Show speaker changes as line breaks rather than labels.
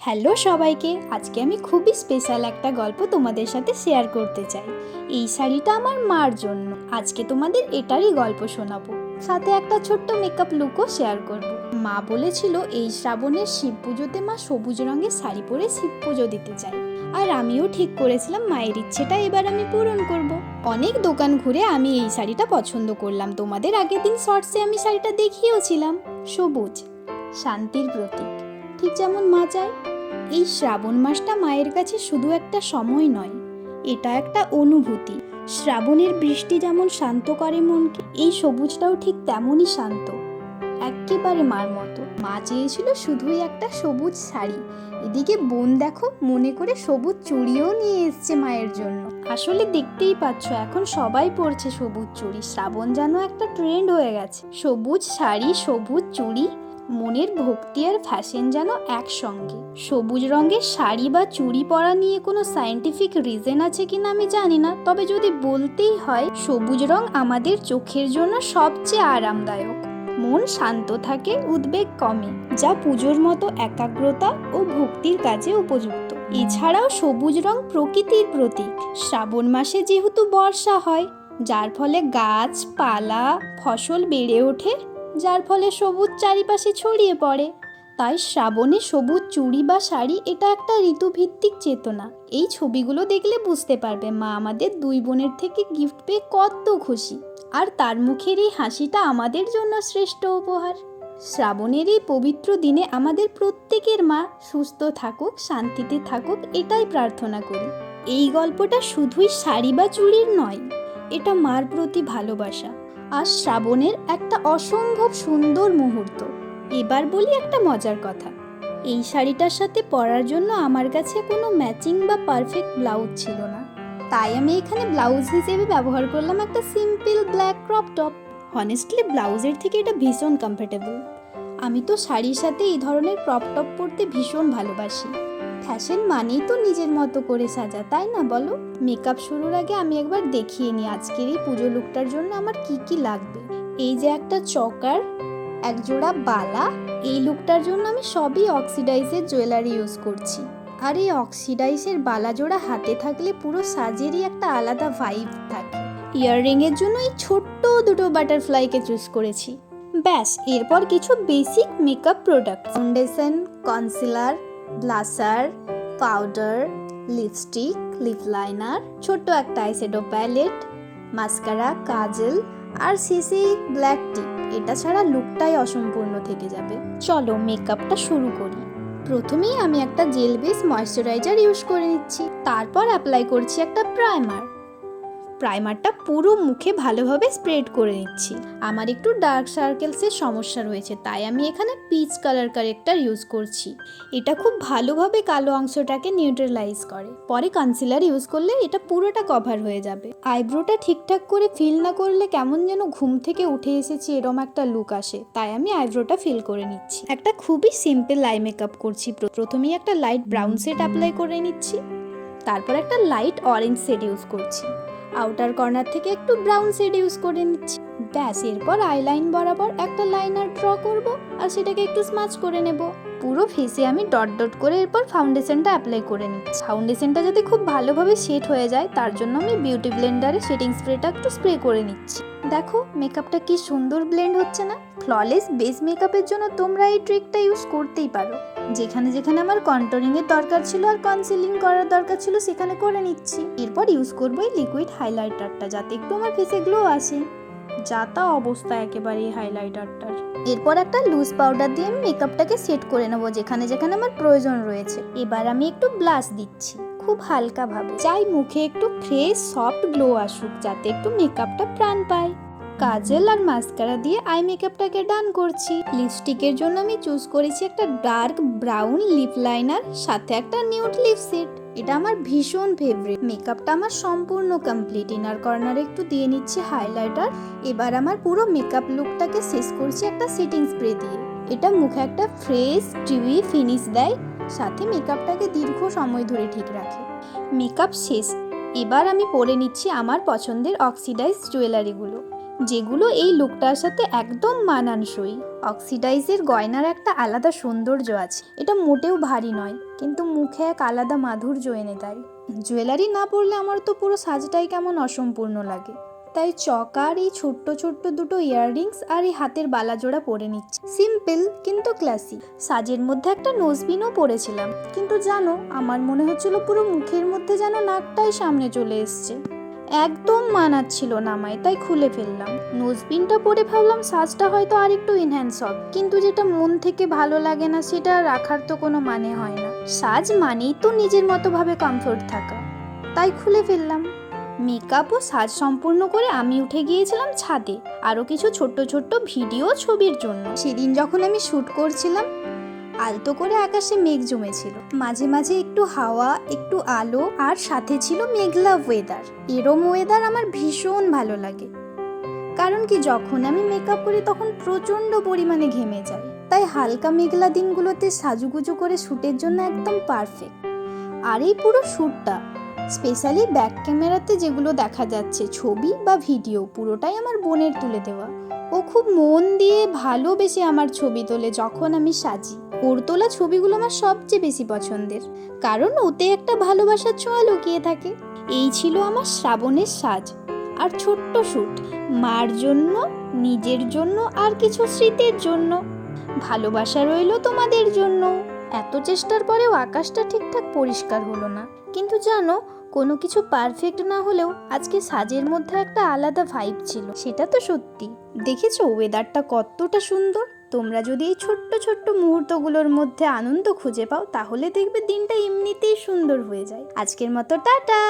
Hello সবাইকে, আজকে আমি খুবই স্পেশাল একটা গল্প তোমাদের সাথে শেয়ার করতে চাই। এই শাড়িটা আমার মার জন্য। আজকে তোমাদের এটারই গল্প শোনাবো, সাথে একটা ছোট্ট মেকআপ লুকও শেয়ার করব। মা বলেছিল এই শ্রাবণের শিব পুজোতে মা সবুজ রঙের শাড়ি পরে শিব পুজো দিতে চাই, আর আমিও ঠিক করেছিলাম মায়ের ইচ্ছেটা এবার আমি পূরণ করব। অনেক দোকান ঘুরে আমি এই শাড়িটা পছন্দ করলাম। তোমাদের আগের দিন শর্টসে আমি শাড়িটা দেখিয়েওছিলাম। সবুজ শান্তির প্রতীক, ঠিক যেমন মা চায়। এই শ্রাবণ মাসটা মায়ের কাছে শুধু একটা সময় নয়, এটা একটা অনুভূতি। শ্রাবণের বৃষ্টি যেমন শান্ত করে মনকে, এই সবুজটাও ঠিক তেমনই শান্ত, একেবারে মার মতো। মা চেয়েছিল শুধুই একটা সবুজ শাড়ি, এদিকে বোন দেখো মনে করে সবুজ চুড়িও নিয়ে এসছে মায়ের জন্য। আসলে দেখতেই পাচ্ছ এখন সবাই পরছে সবুজ চুড়ি, শ্রাবণ যেন একটা ট্রেন্ড হয়ে গেছে। সবুজ শাড়ি, সবুজ চুড়ি, মনের ভক্তি আর ফ্যাশন যেন একসঙ্গে। সবুজ রঙের শাড়ি বা চুড়ি পরা নিয়ে কোনো সায়েন্টিফিক রিজন আছে কিনা আমি জানি না, তবে যদি বলতেই হয়, সবুজ রং আমাদের চোখের জন্য সবচেয়ে আরামদায়ক। মন শান্ত থাকে, উদ্বেগ কমে, যা পুজোর মতো একাগ্রতা ও ভক্তির কাজে উপযুক্ত। এছাড়াও সবুজ রং প্রকৃতির প্রতীক। শ্রাবণ মাসে যেহেতু বর্ষা হয়, যার ফলে গাছপালা ফসল বেড়ে ওঠে, যার ফলে সবুজ চারিপাশে ছড়িয়ে পড়ে। তাই শ্রাবণে সবুজ চুড়ি বা শাড়ি এটা একটা ঋতুভিত্তিক চেতনা। এই ছবিগুলো দেখলে বুঝতে পারবে মা আমাদের দুই বোনের থেকে গিফট পেয়ে কত খুশি, আর তার মুখের এই হাসিটা আমাদের জন্য শ্রেষ্ঠ উপহার। শ্রাবণের এই পবিত্র দিনে আমাদের প্রত্যেকের মা সুস্থ থাকুক, শান্তিতে থাকুক, এটাই প্রার্থনা করি। এই গল্পটা শুধুই শাড়ি বা চুড়ির নয়, এটা মার প্রতি ভালোবাসা আর শ্রাবণের একটা অসম্ভব সুন্দর মুহূর্ত। এবার বলি একটা মজার কথা। এই শাড়িটার সাথে পরার জন্য আমার কাছে কোনো ম্যাচিং বা পারফেক্ট ব্লাউজ ছিল না, তাই আমি এখানে ব্লাউজ হিসেবে ব্যবহার করলাম একটা simple black crop top. Honestly ব্লাউজের থেকে এটা ভীষণ কমফোর্টেবল। আমি তো শাড়ির সাথে এই ধরনের ক্রপ টপ পরতে ভীষণ ভালোবাসি। ফ্যাশন মানেই তো নিজের মতো করে সাজা, তাই না বলো? মেকআপ শুরুর আগে আমি একবার দেখিয়ে নিই আজকের এই পুজো লুকটার জন্য আমার কি কি লাগবে। এই যে একটা চকার, এক জোড়া বালা। এই লুকটার জন্য আমি সবই অক্সিডাইজের জুয়েলারি ইউজ করছি, আর এই অক্সিডাইজের বালা জোড়া হাতে থাকলে পুরো সাজেরই একটা আলাদা ভাইব থাকে। ইয়াররিংয়ের জন্য এই ছোট্ট দুটো বাটারফ্লাইকে চুজ করেছি। ব্যাস, এরপর কিছু basic makeup product, foundation, concealer, blusher, powder, lipstick, lip liner, ছোট্ট একটা আইশ্যাডো প্যালেট, মাস্কারা, কাজল আর সিসি ব্ল্যাক টি। এটা ছাড়া লুকটাই অসম্পূর্ণ থেকে যাবে। চলো মেকআপটা শুরু করি। প্রথমেই আমি একটা জেল বেস ময়েশ্চারাইজার ইউজ করে নিচ্ছি, তারপর অ্যাপ্লাই করছি একটা প্রাইমার। প্রাইমারটা পুরো মুখে ভালোভাবে স্প্রেড করে নিচ্ছি। আমার একটু ডার্ক সার্কেলসের সমস্যা রয়েছে, তাই আমি এখানে পিচ কালার কারেক্টার ইউজ করছি। এটা খুব ভালোভাবে কালো অংশটাকে নিউট্রালাইজ করে। পরে কনসিলার ইউজ করলে এটা পুরোটা কভার হয়ে যাবে। আইব্রোটা ঠিকঠাক করে ফিল না করলে কেমন যেন ঘুম থেকে উঠে এসেছি এরম একটা লুক আসে, তাই আমি আইব্রোটা ফিল করে নিচ্ছি। একটা খুবই সিম্পল আই মেকআপ করছি। প্রথমেই একটা লাইট ব্রাউন শেড অ্যাপ্লাই করে নিচ্ছি, তারপর একটা লাইট অরেঞ্জ শেড ইউজ করছি, আউটার কর্নার থেকে একটু ব্রাউন শেড ইউজ করে নিচ্ছি। ব্যাস, এরপর আইলাইন বরাবর একটা লাইনার ড্র করব আর সেটাকে একটু স্মাচ করে নেব। পুরো ফেসে আমি ডট ডট করে এরপর ফাউন্ডেশনটা অ্যাপ্লাই করে নিচ্ছি। ফাউন্ডেশনটা যাতে খুব ভালোভাবে সেট হয়ে যায় তার জন্য আমি বিউটি ব্লেন্ডারে শেডিং স্প্রেটা একটু স্প্রে করে নিচ্ছি। দেখো মেকআপটা কি সুন্দর ব্লেন্ড হচ্ছে না? ফ্ললেস বেস মেকআপের জন্য তোমরা এই ট্রিকটা ইউজ করতেই পারো। যেখানে যেখানে আমার কন্ট্রোলিং এর দরকার ছিল আর কনসিলিং করার দরকার ছিল সেখানে করে নিচ্ছি। এরপর ইউজ করবো এই লিকুইড হাইলাইটারটা, যাতে একটু আমার ফেসে গ্লো আসে। যাতা অবস্থা একেবারে এই হাইলাইটারটার। এরপর একটা লুজ পাউডার দিয়ে আমি মেকআপটাকে সেট করে নেবো যেখানে যেখানে আমার প্রয়োজন রয়েছে। এবার আমি একটু ব্লাশ দিচ্ছি খুব হালকা ভাবে, চাই মুখে একটু ফ্রেশ সফট গ্লো আসুক, যাতে একটু মেকআপটা প্রাণ পায়। কাজল আর মাস্কারা দিয়ে আই মেকআপটাকে ডান করছি। লিপস্টিকের জন্য আমি চুজ করেছি একটা ডার্ক ব্রাউন লিপ লাইনার, সাথে একটা নিউড লিপস্টিক। এটা আমার ভীষণ ফেভারিট। মেকআপটা আমার সম্পূর্ণ কমপ্লিট। ইনার কর্নারে একটু দিয়ে নিচ্ছি হাইলাইটার। এবার আমার পুরো মেকআপ লুকটাকে শেষ করছি একটা সেটিং স্প্রে দিয়ে। এটা মুখে একটা ফ্রেশ ডিউই ফিনিশ দেয়, সাথে মেকআপটাকে দীর্ঘ সময় ধরে ঠিক রাখে। মেকআপ শেষ, এবার আমি পরে নিচ্ছি আমার পছন্দের অক্সিডাইজ জুয়েলারিগুলো। যেগুলো এই লুকটার সাথে একদম মানানসই। অক্সিডাইজের গয়নার একটা আলাদা সৌন্দর্য আছে, এটা মোটেও ভারী নয়, কিন্তু মুখে এক আলাদা মাধুর্য এনে দেয়। জুয়েলারি না পরলে আমার তো পুরো সাজটাই কেমন অসম্পূর্ণ লাগে, তাই চকার এই ছোট্ট ছোট্ট দুটো ইয়াররিংস আর এই হাতের বালাজোড়া পরে নিচ্ছি। সিম্পল কিন্তু ক্লাসি। সাজের মধ্যে একটা নোজপিনও পরেছিলাম, কিন্তু জানো আমার মনে হচ্ছিল পুরো মুখের মধ্যে যেন নাকটাই সামনে চলে এসছে, একদম মানাচ্ছিল না আমায়, তাই খুলে ফেললাম। নোজপিনটা পরে ভাবলাম সাজটা হয়তো আর একটু এনহ্যান্স হবে, কিন্তু যেটা মন থেকে ভালো লাগে না সেটা রাখার তো কোনো মানে হয় না। সাজ মানেই তো নিজের মতো ভাবে কমফোর্ট থাকা, তাই খুলে ফেললাম। মেকআপ ও সাজ সম্পূর্ণ করে আমি উঠে গিয়েছিলাম ছাদে আরও কিছু ছোট্ট ছোট্ট ভিডিও ছবির জন্য। সেদিন যখন আমি শ্যুট করছিলাম, আলতো করে আকাশে মেঘ জমেছিল, মাঝে মাঝে একটু হাওয়া, একটু আলো, আর সাথে ছিল মেঘলা ওয়েদার। এরম ওয়েদার আমার ভীষণ ভালো লাগে, কারণ কি যখন আমি মেকআপ করি তখন প্রচণ্ড পরিমাণে ঘেমে যাই, তাই হালকা মেঘলা দিনগুলোতে সাজুগুজু করে শ্যুটের জন্য একদম পারফেক্ট। আর এই পুরো শ্যুটটা স্পেশালি ব্যাক ক্যামেরাতে যেগুলো দেখা যাচ্ছে ছবি বা ভিডিও, পুরোটাই আমার বোনের তুলে দেওয়া। ও খুব মন দিয়ে ভালোবেসে আমার ছবি তোলে যখন আমি সাজি। ওর তোলা ছবিগুলো আমার সবচেয়ে বেশি পছন্দের, কারণ ওতে একটা ভালোবাসার ছোঁয়া লুকিয়ে থাকে। এই ছিল আমার শ্রাবণের সাজ আর ছোট্ট শ্যুট, মার জন্য, নিজের জন্য, আর কিছু স্মৃতির জন্য। ভালোবাসা রইল তোমাদের জন্য। এত চেষ্টার পরেও আকাশটা ঠিকঠাক পরিষ্কার হলো না, কিন্তু জানো কোনো কিছু পারফেক্ট না হলেও আজকে সাজের মধ্যে একটা আলাদা ভাইব ছিল, সেটা তো সত্যি। দেখেছো ওয়েদারটা কতটা সুন্দর? তোমরা যদি এই ছোট্ট ছোট্ট মুহূর্তগুলোর মধ্যে আনন্দ খুঁজে পাও, তাহলে দেখবে দিনটা এমনিতেই সুন্দর হয়ে যায়। আজকের মতো টাটা।